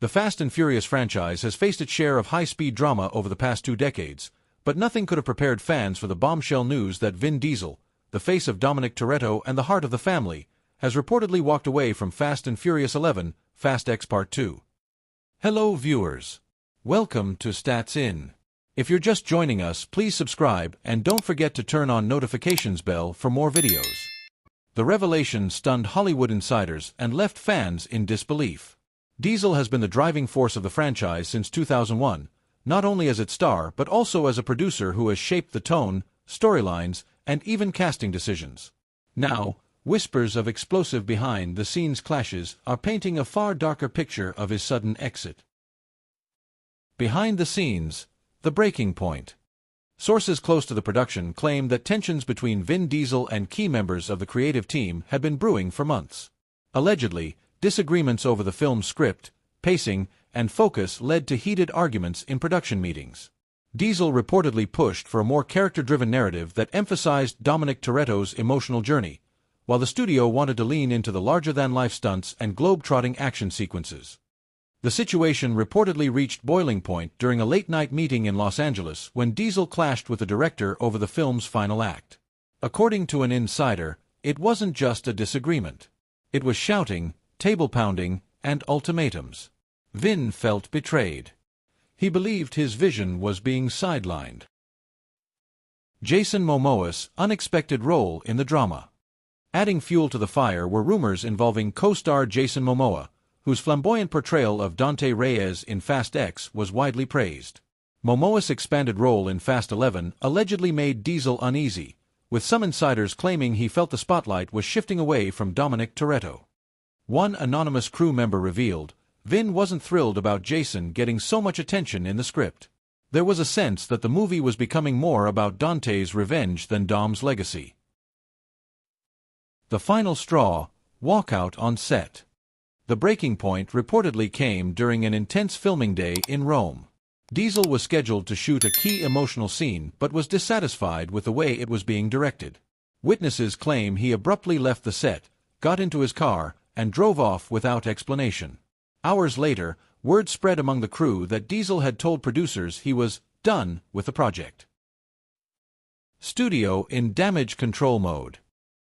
The Fast and Furious franchise has faced its share of high-speed drama over the past 2 decades, but nothing could have prepared fans for the bombshell news that Vin Diesel, the face of Dominic Toretto and the heart of the family, has reportedly walked away from Fast and Furious 11, Fast X Part 2. Hello viewers. Welcome to Stats In. If you're just joining us, please subscribe and don't forget to turn on notifications bell for more videos. The revelation stunned Hollywood insiders and left fans in disbelief. Diesel has been the driving force of the franchise since 2001, not only as its star but also as a producer who has shaped the tone, storylines, and even casting decisions. Now, whispers of explosive behind-the-scenes clashes are painting a far darker picture of his sudden exit. Behind the scenes, the breaking point. Sources close to the production claim that tensions between Vin Diesel and key members of the creative team had been brewing for months. Allegedly, disagreements over the film's script, pacing, and focus led to heated arguments in production meetings. Diesel reportedly pushed for a more character-driven narrative that emphasized Dominic Toretto's emotional journey, while the studio wanted to lean into the larger-than-life stunts and globe-trotting action sequences. The situation reportedly reached boiling point during a late-night meeting in Los Angeles when Diesel clashed with the director over the film's final act. According to an insider, it wasn't just a disagreement. It was shouting, table-pounding, and ultimatums. Vin felt betrayed. He believed his vision was being sidelined. Jason Momoa's unexpected role in the drama. Adding fuel to the fire were rumors involving co-star Jason Momoa, whose flamboyant portrayal of Dante Reyes in Fast X was widely praised. Momoa's expanded role in Fast 11 allegedly made Diesel uneasy, with some insiders claiming he felt the spotlight was shifting away from Dominic Toretto. One anonymous crew member revealed, Vin wasn't thrilled about Jason getting so much attention in the script. There was a sense that the movie was becoming more about Dante's revenge than Dom's legacy. The final straw, walkout on set. The breaking point reportedly came during an intense filming day in Rome. Diesel was scheduled to shoot a key emotional scene but was dissatisfied with the way it was being directed. Witnesses claim he abruptly left the set, got into his car, and drove off without explanation. Hours later, word spread among the crew that Diesel had told producers he was done with the project. Studio in damage control mode.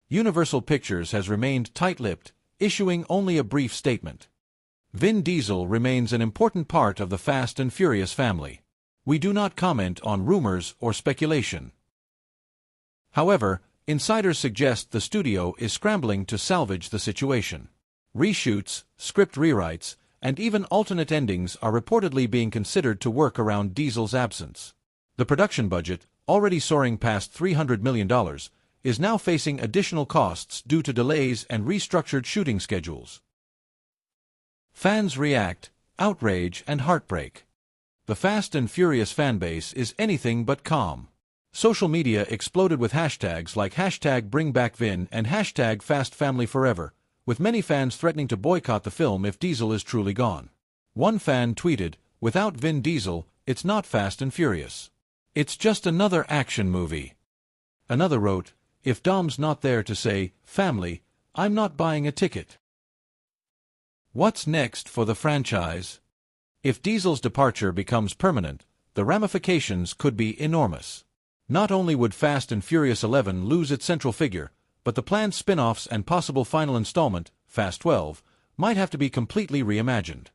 Universal Pictures has remained tight-lipped, issuing only a brief statement. Vin Diesel remains an important part of the Fast and Furious family. We do not comment on rumors or speculation. However, insiders suggest the studio is scrambling to salvage the situation. Reshoots, script rewrites, and even alternate endings are reportedly being considered to work around Diesel's absence. The production budget, already soaring past $300 million, is now facing additional costs due to delays and restructured shooting schedules. Fans react, outrage and heartbreak. The Fast and Furious fanbase is anything but calm. Social media exploded with hashtags like #BringBackVin and #FastFamilyForever, with many fans threatening to boycott the film if Diesel is truly gone. One fan tweeted, "Without Vin Diesel, it's not Fast and Furious. It's just another action movie." Another wrote, "If Dom's not there to say, 'Family,' I'm not buying a ticket." What's next for the franchise? If Diesel's departure becomes permanent, the ramifications could be enormous. Not only would Fast and Furious 11 lose its central figure, but the planned spin-offs and possible final installment, Fast 12, might have to be completely reimagined.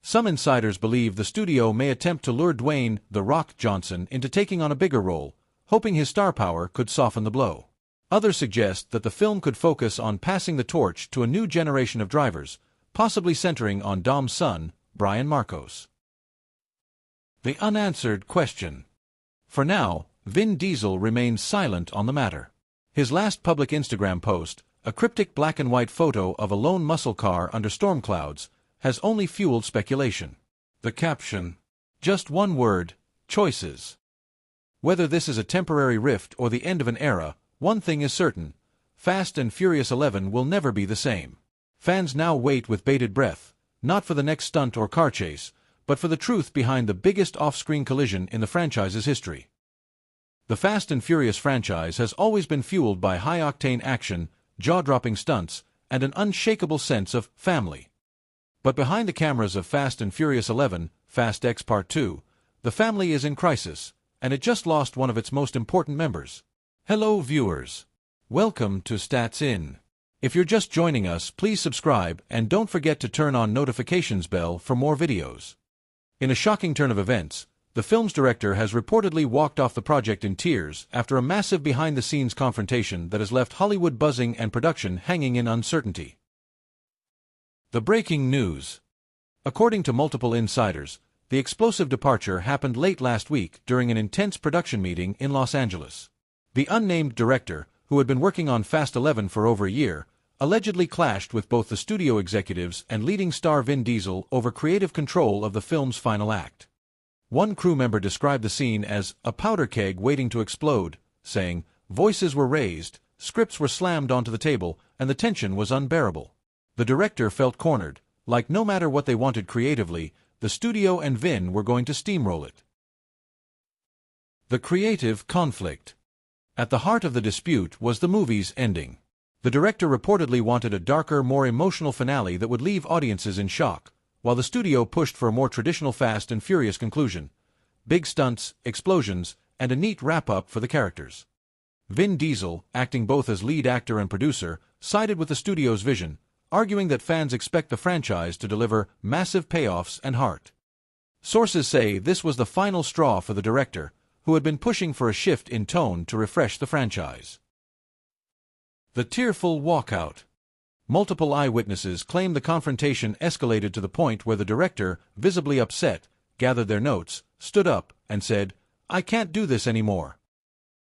Some insiders believe the studio may attempt to lure Dwayne "The Rock" Johnson into taking on a bigger role, hoping his star power could soften the blow. Others suggest that the film could focus on passing the torch to a new generation of drivers, possibly centering on Dom's son, Brian Marcos. The unanswered question. For now, Vin Diesel remains silent on the matter. His last public Instagram post, a cryptic black-and-white photo of a lone muscle car under storm clouds, has only fueled speculation. The caption, just one word, choices. Whether this is a temporary rift or the end of an era, one thing is certain, Fast and Furious 11 will never be the same. Fans now wait with bated breath, not for the next stunt or car chase, but for the truth behind the biggest off-screen collision in the franchise's history. The Fast and Furious franchise has always been fueled by high-octane action, jaw-dropping stunts, and an unshakable sense of family. But behind the cameras of Fast and Furious 11, Fast X Part 2, the family is in crisis, and it just lost one of its most important members. Hello viewers. Welcome to Stats In. If you're just joining us, please subscribe and don't forget to turn on notifications bell for more videos. In a shocking turn of events, the film's director has reportedly walked off the project in tears after a massive behind-the-scenes confrontation that has left Hollywood buzzing and production hanging in uncertainty. The breaking news. According to multiple insiders, the explosive departure happened late last week during an intense production meeting in Los Angeles. The unnamed director, who had been working on Fast 11 for over a year, allegedly clashed with both the studio executives and leading star Vin Diesel over creative control of the film's final act. One crew member described the scene as a powder keg waiting to explode, saying, "Voices were raised, scripts were slammed onto the table, and the tension was unbearable." The director felt cornered, like no matter what they wanted creatively, the studio and Vin were going to steamroll it. The creative conflict. At the heart of the dispute was the movie's ending. The director reportedly wanted a darker, more emotional finale that would leave audiences in shock, while the studio pushed for a more traditional Fast and Furious conclusion: big stunts, explosions, and a neat wrap-up for the characters. Vin Diesel, acting both as lead actor and producer, sided with the studio's vision, arguing that fans expect the franchise to deliver massive payoffs and heart. Sources say this was the final straw for the director, who had been pushing for a shift in tone to refresh the franchise. The tearful walkout. Multiple eyewitnesses claim the confrontation escalated to the point where the director, visibly upset, gathered their notes, stood up, and said, "I can't do this anymore."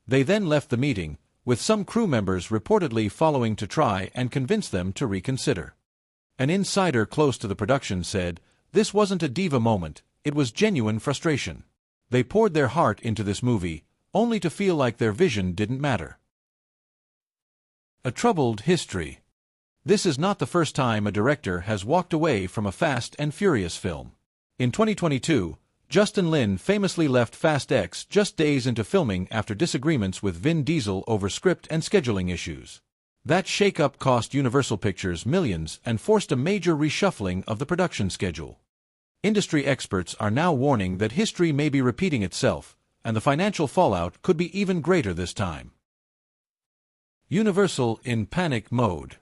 They then left the meeting, with some crew members reportedly following to try and convince them to reconsider. An insider close to the production said, "This wasn't a diva moment, it was genuine frustration. They poured their heart into this movie, only to feel like their vision didn't matter." A troubled history. This is not the first time a director has walked away from a Fast and Furious film. In 2022, Justin Lin famously left Fast X just days into filming after disagreements with Vin Diesel over script and scheduling issues. That shakeup cost Universal Pictures millions and forced a major reshuffling of the production schedule. Industry experts are now warning that history may be repeating itself, and the financial fallout could be even greater this time. Universal in panic mode.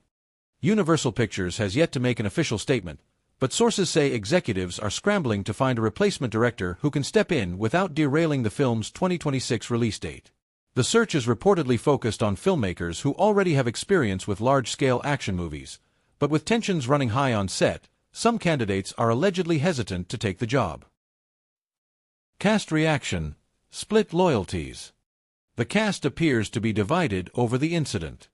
Universal Pictures has yet to make an official statement, but sources say executives are scrambling to find a replacement director who can step in without derailing the film's 2026 release date. The search is reportedly focused on filmmakers who already have experience with large-scale action movies, but with tensions running high on set, some candidates are allegedly hesitant to take the job. Cast reaction. Split loyalties. The cast appears to be divided over the incident.